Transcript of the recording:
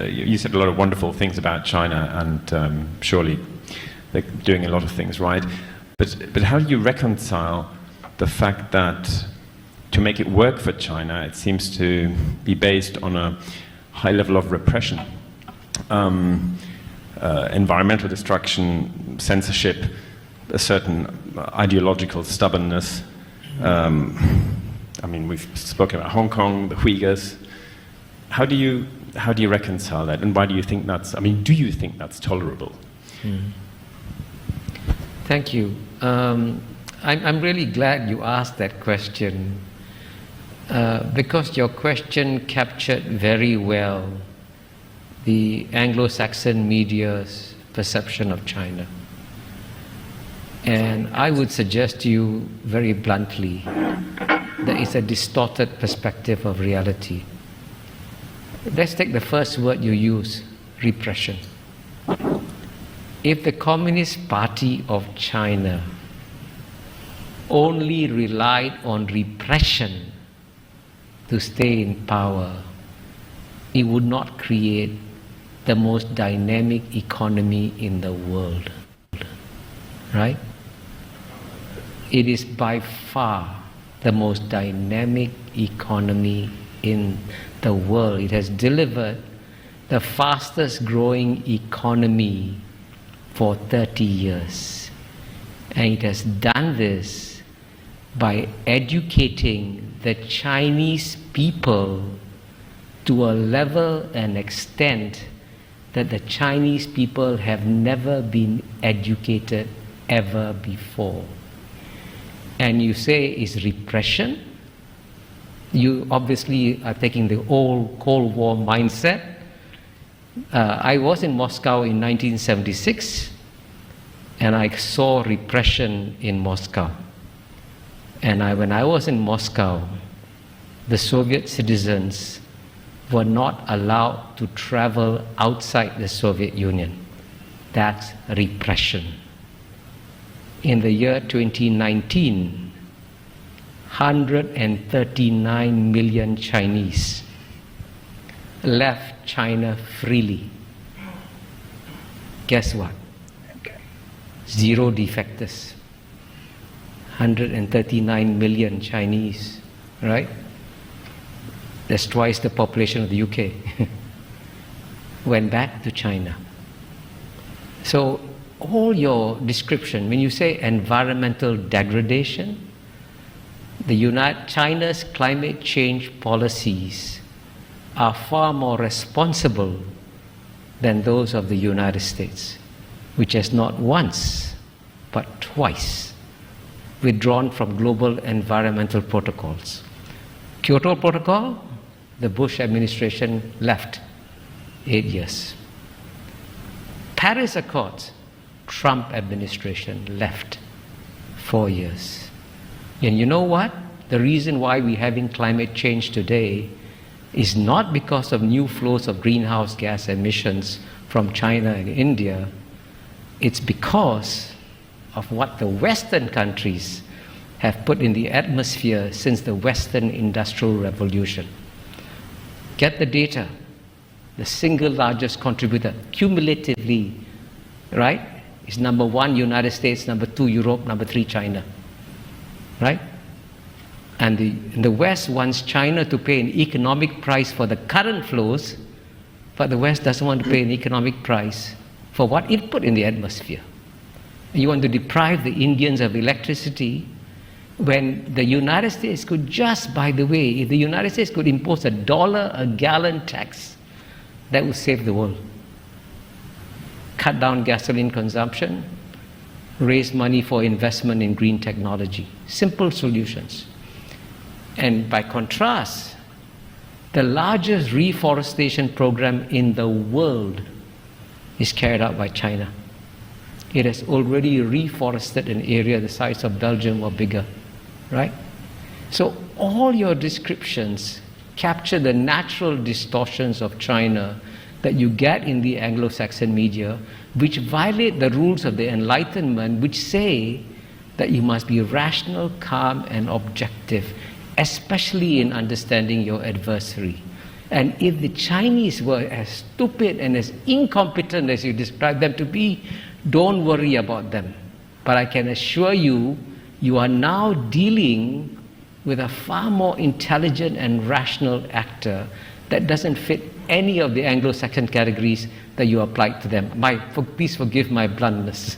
you said a lot of wonderful things about China, and surely they're doing a lot of things right. But how do you reconcile the fact that to make it work for China, it seems to be based on a high level of repression, environmental destruction, censorship, a certain ideological stubbornness. I mean, we've spoken about Hong Kong, the Uyghurs. How do you reconcile that, and why do you think that's? I mean, do you think that's tolerable? Thank you. I'm really glad you asked that question, because your question captured very well the Anglo-Saxon media's perception of China. And I would suggest to you very bluntly that it's a distorted perspective of reality. Let's take the first word you use, repression. If the Communist Party of China only relied on repression to stay in power, it would not create the most dynamic economy in the world, right? It is by far the most dynamic economy in the world. It has delivered the fastest growing economy for 30 years. And it has done this by educating the Chinese people to a level and extent that the Chinese people have never been educated ever before. And you say it's repression. You obviously are taking the old Cold War mindset. I was in Moscow in 1976, and I saw repression in Moscow. And when I was in Moscow, the Soviet citizens were not allowed to travel outside the Soviet Union. That's repression. In the year 2019, 139 million Chinese left China freely. Guess what? Zero defectors. 139 million Chinese, right? That's twice the population of the UK. Went back to China. So all your description, when you say environmental degradation, China's climate change policies are far more responsible than those of the United States, which has not once, but twice withdrawn from global environmental protocols. Kyoto Protocol, the Bush administration left 8 years. Paris Accords, Trump administration left 4 years. And you know what? The reason why we're having climate change today is not because of new flows of greenhouse gas emissions from China and India. It's because of what the Western countries have put in the atmosphere since the Western Industrial Revolution. Get the data. The single largest contributor, cumulatively, right, is number 1, United States, number 2, Europe, number 3, China. Right? And the West wants China to pay an economic price for the current flows, but the West doesn't want to pay an economic price for what it put in the atmosphere. You want to deprive the Indians of electricity when the United States could just, by the way, if the United States could impose $1 a gallon tax, that would save the world. Cut down gasoline consumption, raise money for investment in green technology. Simple solutions. And by contrast, the largest reforestation program in the world is carried out by China. It has already reforested an area the size of Belgium or bigger, right? So all your descriptions capture the natural distortions of China that you get in the Anglo-Saxon media, which violate the rules of the Enlightenment, which say that you must be rational, calm, and objective, especially in understanding your adversary. And if the Chinese were as stupid and as incompetent as you describe them to be, don't worry about them. But I can assure you, you are now dealing with a far more intelligent and rational actor that doesn't fit any of the Anglo-Saxon categories that you applied to them. Please forgive my bluntness.